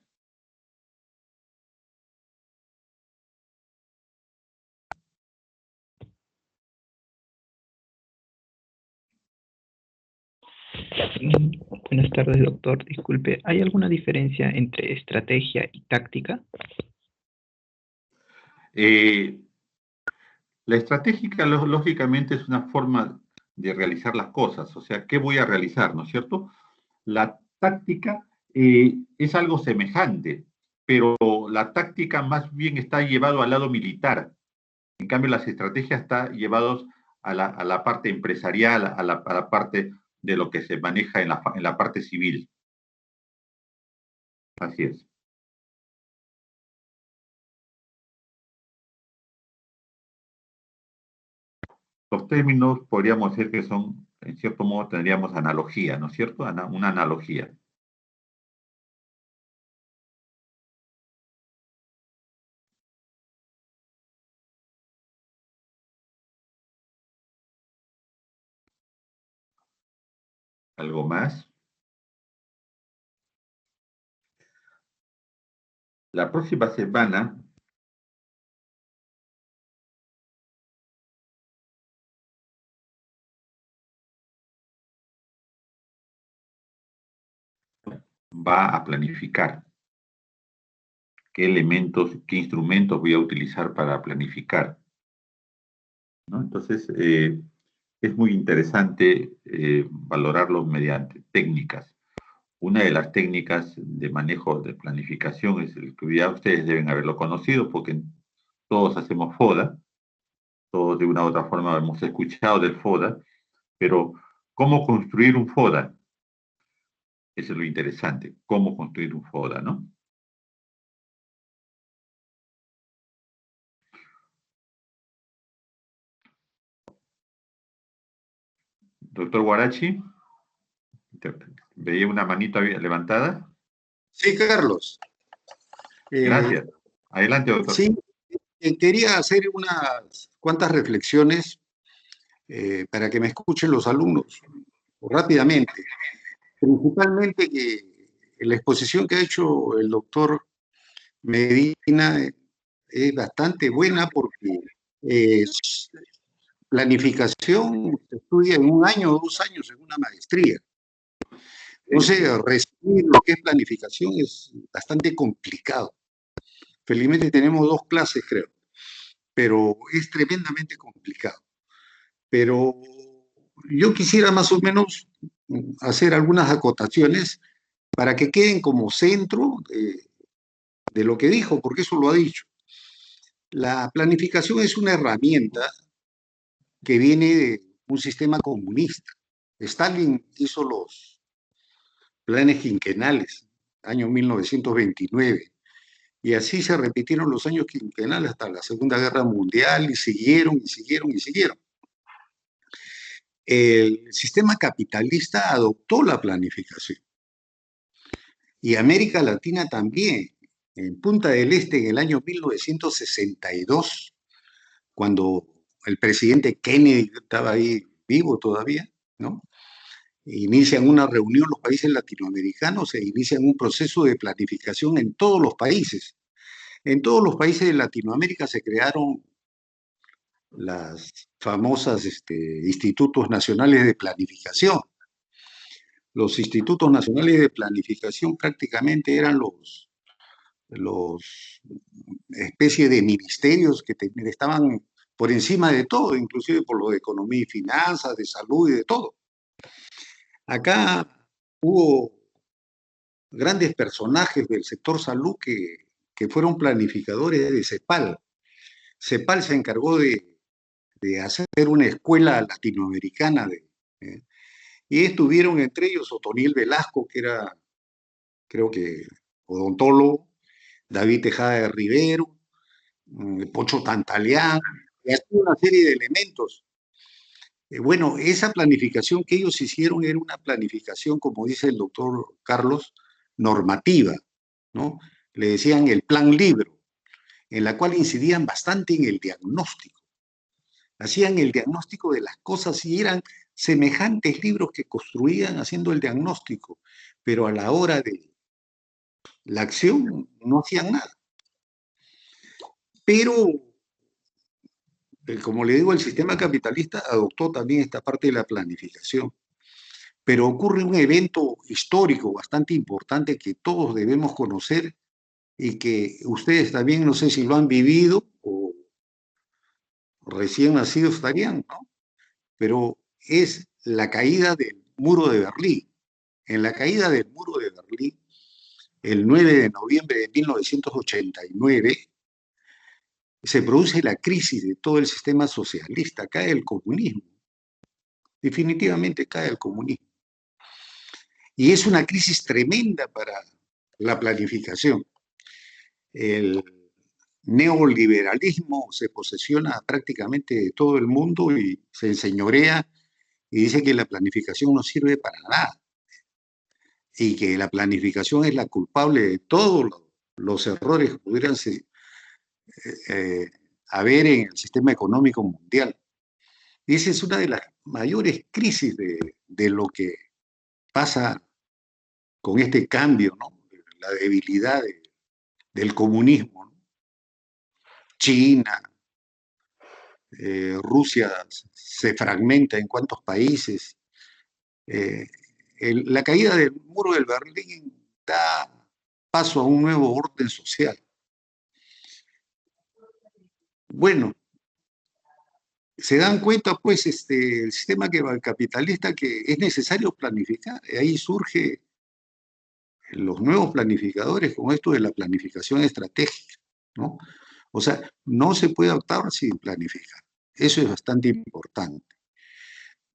Buenas tardes, doctor. Disculpe, ¿hay alguna diferencia entre estrategia y táctica? La estratégica, lógicamente, es una forma de realizar las cosas. O sea, ¿qué voy a realizar? ¿No es cierto? La táctica es algo semejante, pero la táctica más bien está llevado al lado militar. En cambio, las estrategias están llevadas a la parte empresarial, a la parte de lo que se maneja en la parte civil. Así es. Los términos podríamos decir que son, en cierto modo, tendríamos analogía, ¿no es cierto? Una analogía. ¿Algo más? La próxima semana va a planificar qué elementos, qué instrumentos voy a utilizar para planificar, ¿no? Entonces, es muy interesante valorarlo mediante técnicas. Una de las técnicas de manejo de planificación es el que ya ustedes deben haberlo conocido porque todos hacemos FODA, todos de una u otra forma hemos escuchado del FODA, pero ¿cómo construir un FODA? Eso es lo interesante, cómo construir un FODA, ¿no? Doctor Guarachi, veía una manita levantada. Sí, Carlos. Gracias. Adelante, doctor. Sí, quería hacer unas cuantas reflexiones para que me escuchen los alumnos rápidamente. Principalmente que la exposición que ha hecho el doctor Medina es bastante buena porque planificación se estudia en 1 año o 2 años en una maestría. Entonces, resumir lo que es planificación es bastante complicado. Felizmente tenemos 2 clases, creo, pero es tremendamente complicado. Pero yo quisiera más o menos hacer algunas acotaciones para que queden como centro de lo que dijo, porque eso lo ha dicho. La planificación es una herramienta que viene de un sistema comunista. Stalin hizo los planes quinquenales, año 1929, y así se repitieron los años quinquenales hasta la Segunda Guerra Mundial y siguieron y siguieron y siguieron. El sistema capitalista adoptó la planificación y América Latina también. En Punta del Este, en el año 1962, cuando el presidente Kennedy estaba ahí vivo todavía, ¿no? Inician una reunión los países latinoamericanos e inician un proceso de planificación en todos los países. En todos los países de Latinoamérica se crearon las famosas institutos nacionales de planificación. Los institutos nacionales de planificación prácticamente eran los especie de ministerios que estaban por encima de todo, inclusive por lo de economía y finanzas, de salud y de todo. Acá hubo grandes personajes del sector salud que fueron planificadores de CEPAL. CEPAL se encargó de hacer una escuela latinoamericana y estuvieron entre ellos Otoniel Velasco, que era, creo que, odontólogo, David Tejada de Rivero, Pocho Tantaleán, y así una serie de elementos. Bueno, esa planificación que ellos hicieron era una planificación, como dice el doctor Carlos, normativa, ¿no? Le decían el plan libro, en la cual incidían bastante en el diagnóstico. Hacían el diagnóstico de las cosas y eran semejantes libros que construían haciendo el diagnóstico, pero a la hora de la acción no hacían nada. Pero, como le digo, el sistema capitalista adoptó también esta parte de la planificación. Pero ocurre un evento histórico bastante importante que todos debemos conocer y que ustedes también, no sé si lo han vivido o recién nacidos estarían, ¿no? Pero es la caída del muro de Berlín. En la caída del muro de Berlín, el 9 de noviembre de 1989, se produce la crisis de todo el sistema socialista, cae el comunismo. Definitivamente cae el comunismo. Y es una crisis tremenda para la planificación. El neoliberalismo se posesiona prácticamente de todo el mundo y se enseñorea y dice que la planificación no sirve para nada y que la planificación es la culpable de todos los errores que pudieran haber en el sistema económico mundial. Y esa es una de las mayores crisis de lo que pasa con este cambio, ¿no? La debilidad del comunismo, ¿no? China, Rusia se fragmenta en cuántos países. La caída del muro del Berlín da paso a un nuevo orden social. Bueno, se dan cuenta, pues, el sistema capitalista que es necesario planificar. Ahí surge los nuevos planificadores con esto de la planificación estratégica, ¿no? O sea, no se puede actuar sin planificar. Eso es bastante importante.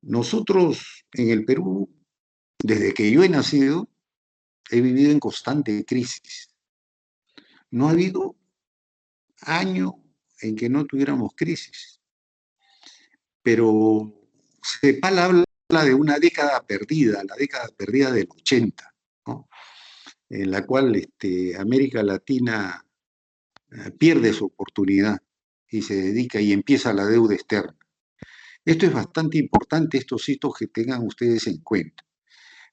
Nosotros en el Perú, desde que yo he nacido, he vivido en constante crisis. No ha habido año en que no tuviéramos crisis, pero CEPAL habla de una década perdida, la década perdida del 80, ¿no? En la cual América Latina pierde su oportunidad y se dedica y empieza la deuda externa. Esto es bastante importante, estos hitos que tengan ustedes en cuenta.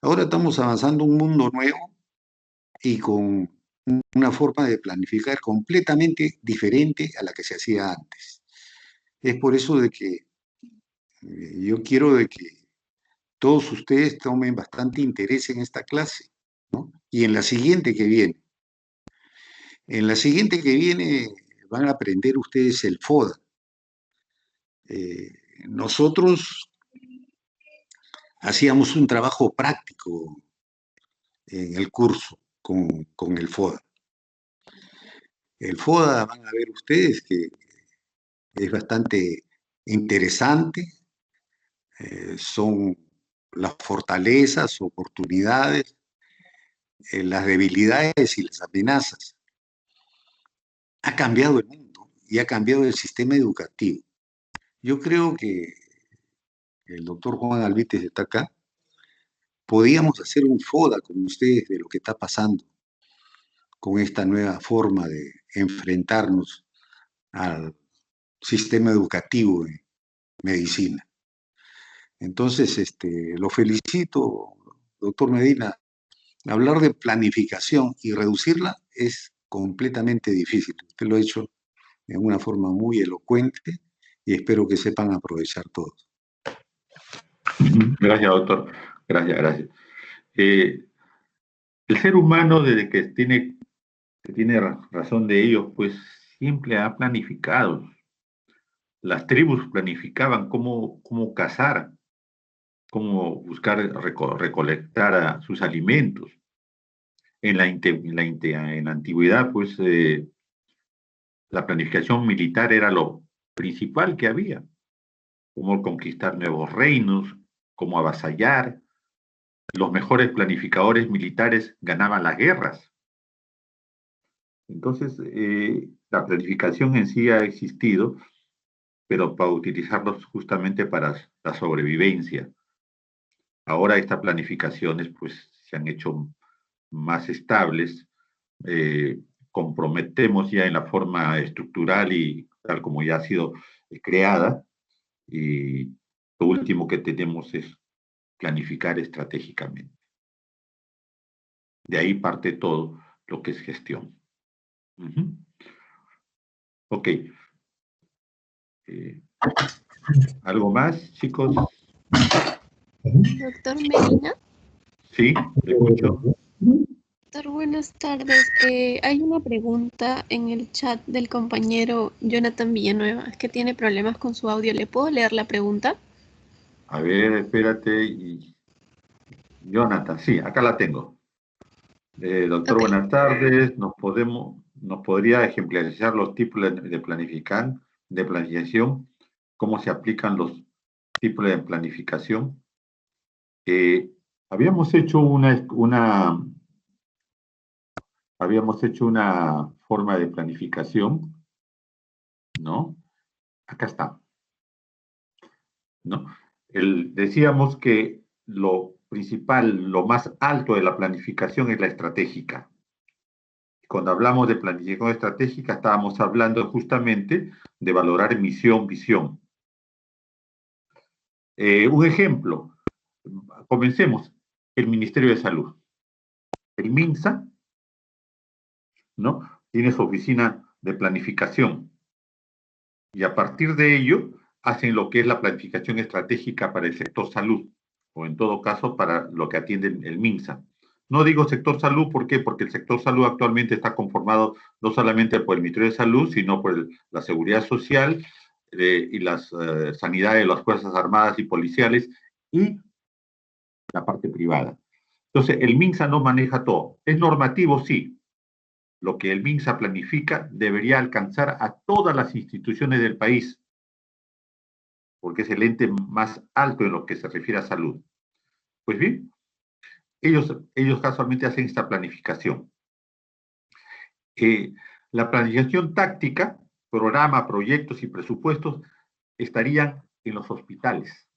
Ahora estamos avanzando un mundo nuevo y con una forma de planificar completamente diferente a la que se hacía antes. Es por eso de que yo quiero de que todos ustedes tomen bastante interés en esta clase, ¿no? Y en la siguiente que viene. En la siguiente que viene van a aprender ustedes el FODA. Nosotros hacíamos un trabajo práctico en el curso con el FODA. El FODA van a ver ustedes que es bastante interesante, son las fortalezas, oportunidades, las debilidades y las amenazas. Ha cambiado el mundo y ha cambiado el sistema educativo. Yo creo que el doctor Juan Albites está acá. Podíamos hacer un FODA con ustedes de lo que está pasando con esta nueva forma de enfrentarnos al sistema educativo de medicina. Entonces, lo felicito, doctor Medina. Hablar de planificación y reducirla es completamente difícil. Usted lo ha hecho de una forma muy elocuente y espero que sepan aprovechar todos. Gracias, doctor. Gracias. El ser humano, desde que tiene razón de ello, pues siempre ha planificado. Las tribus planificaban cómo cazar, cómo buscar recolectar sus alimentos. En la antigüedad, pues la planificación militar era lo principal que había. Cómo conquistar nuevos reinos, cómo avasallar. Los mejores planificadores militares ganaban las guerras. Entonces, la planificación en sí ha existido, pero para utilizarlos justamente para la sobrevivencia. Ahora estas planificaciones pues se han hecho más estables, comprometemos ya en la forma estructural y tal como ya ha sido creada, y lo último que tenemos es planificar estratégicamente. De ahí parte todo lo que es gestión. Ok. ¿Algo más, chicos? Doctor Medina. Sí, te escucho. Doctor, buenas tardes. Hay una pregunta en el chat del compañero Jonathan Villanueva. Es que tiene problemas con su audio. ¿Le puedo leer la pregunta? A ver, espérate. Jonathan, sí, acá la tengo. Doctor, Ok. buenas tardes. ¿Nos podría ejemplarizar los tipos de planificación? ¿Cómo se aplican los tipos de planificación? Habíamos hecho una forma de planificación, ¿no? Acá está, ¿no? Decíamos que lo principal, lo más alto de la planificación es la estratégica. Cuando hablamos de planificación estratégica, estábamos hablando justamente de valorar misión, visión. Un ejemplo, comencemos, el Ministerio de Salud. El MINSA, ¿no? Tiene su oficina de planificación. Y a partir de ello, hacen lo que es la planificación estratégica para el sector salud, o en todo caso para lo que atiende el MINSA. No digo sector salud, ¿por qué? Porque el sector salud actualmente está conformado no solamente por el Ministerio de Salud, sino por la Seguridad Social y las sanidades de las Fuerzas Armadas y Policiales y la parte privada. Entonces, el MINSA no maneja todo. ¿Es normativo? Sí. Lo que el MINSA planifica debería alcanzar a todas las instituciones del país, porque es el ente más alto en lo que se refiere a salud. Pues bien, ellos casualmente hacen esta planificación. La planificación táctica, programa, proyectos y presupuestos estarían en los hospitales.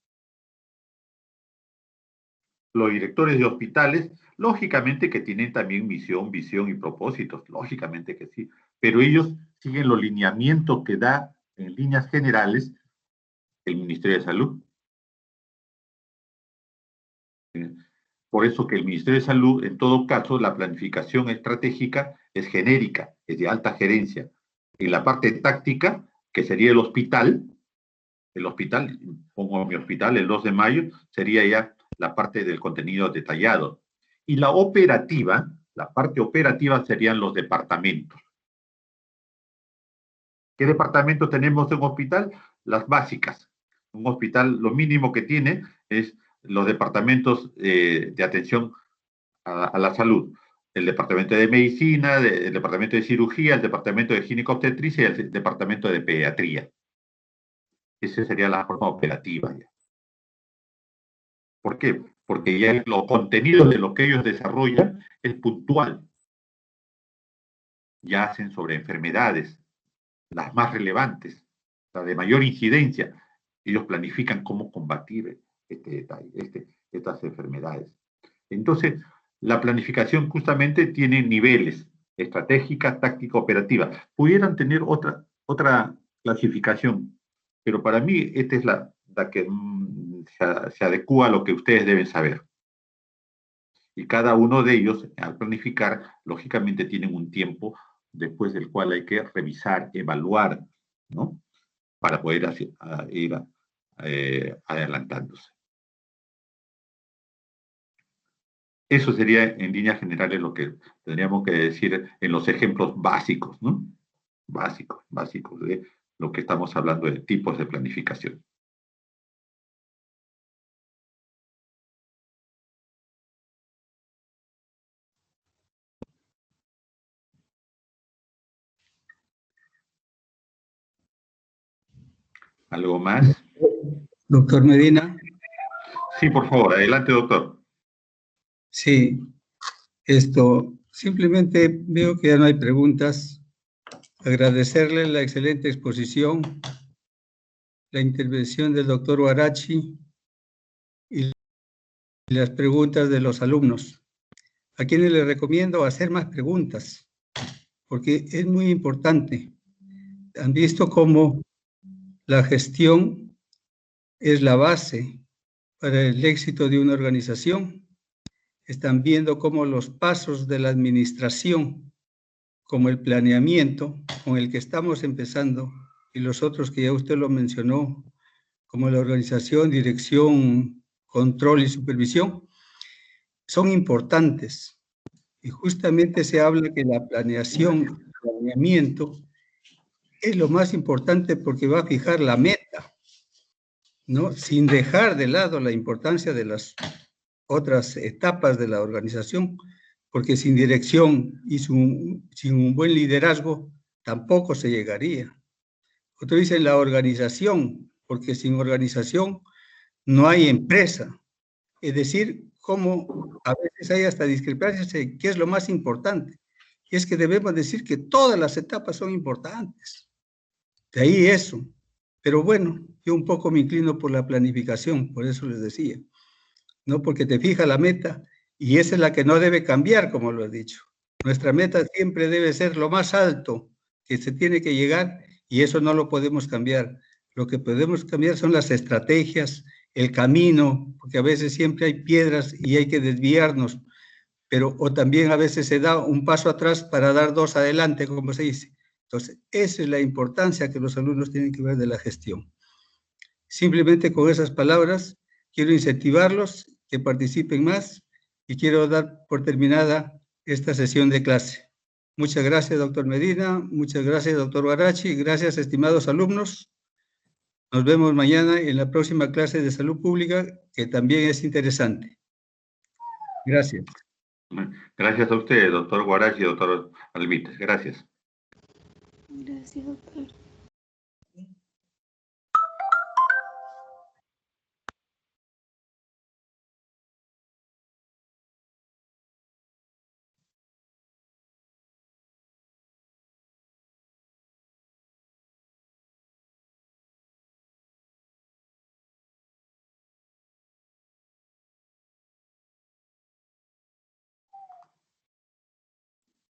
Los directores de hospitales, lógicamente que tienen también misión, visión y propósitos, lógicamente que sí, pero ellos siguen los lineamientos que da en líneas generales el Ministerio de Salud. Por eso que el Ministerio de Salud, en todo caso, la planificación estratégica es genérica, es de alta gerencia. Y la parte táctica, que sería el hospital, pongo mi hospital el 2 de mayo, sería ya la parte del contenido detallado. Y la operativa, la parte operativa serían los departamentos. ¿Qué departamento tenemos en un hospital? Las básicas. Un hospital, lo mínimo que tiene es los departamentos de atención a la salud. El departamento de medicina, el departamento de cirugía, el departamento de ginecobstetricia y el departamento de pediatría. Esa sería la forma operativa ya. ¿Por qué? Porque ya los contenidos de lo que ellos desarrollan es puntual. Ya hacen sobre enfermedades, las más relevantes, las de mayor incidencia. Ellos planifican cómo combatir estas enfermedades. Entonces, la planificación justamente tiene niveles: estratégica, táctica, operativa. Pudieran tener otra clasificación, pero para mí esta es la que se adecua a lo que ustedes deben saber. Y cada uno de ellos, al planificar, lógicamente tienen un tiempo después del cual hay que revisar, evaluar, ¿no? Para poder ir adelantándose. Eso sería en líneas generales lo que tendríamos que decir en los ejemplos básicos, ¿no? Básicos de lo que estamos hablando de tipos de planificación. ¿Algo más? Doctor Medina. Sí, por favor, adelante, doctor. Sí, simplemente veo que ya no hay preguntas. Agradecerle la excelente exposición, la intervención del doctor Huarachi y las preguntas de los alumnos, a quienes les recomiendo hacer más preguntas, porque es muy importante. Han visto cómo la gestión es la base para el éxito de una organización. Están viendo cómo los pasos de la administración, como el planeamiento con el que estamos empezando, y los otros que ya usted lo mencionó, como la organización, dirección, control y supervisión, son importantes. Y justamente se habla que la planeación, el planeamiento, es lo más importante porque va a fijar la meta, ¿no? Sin dejar de lado la importancia de las otras etapas de la organización, porque sin dirección y sin un buen liderazgo tampoco se llegaría. Otro dice la organización, porque sin organización no hay empresa. Es decir, como a veces hay hasta discrepancias de qué es lo más importante. Y es que debemos decir que todas las etapas son importantes. De ahí eso. Pero bueno, yo un poco me inclino por la planificación, por eso les decía. ¿No? Porque te fija la meta y esa es la que no debe cambiar, como lo he dicho. Nuestra meta siempre debe ser lo más alto que se tiene que llegar y eso no lo podemos cambiar. Lo que podemos cambiar son las estrategias, el camino, porque a veces siempre hay piedras y hay que desviarnos, pero o también a veces se da un paso atrás para dar dos adelante, como se dice. Entonces, esa es la importancia que los alumnos tienen que ver de la gestión. Simplemente con esas palabras quiero incentivarlos que participen más y quiero dar por terminada esta sesión de clase. Muchas gracias, doctor Medina. Muchas gracias, doctor Huarachi. Gracias, estimados alumnos. Nos vemos mañana en la próxima clase de salud pública, que también es interesante. Gracias. Gracias a usted, doctor Guarachi y doctor Alvites. Gracias. Gracias, doctor.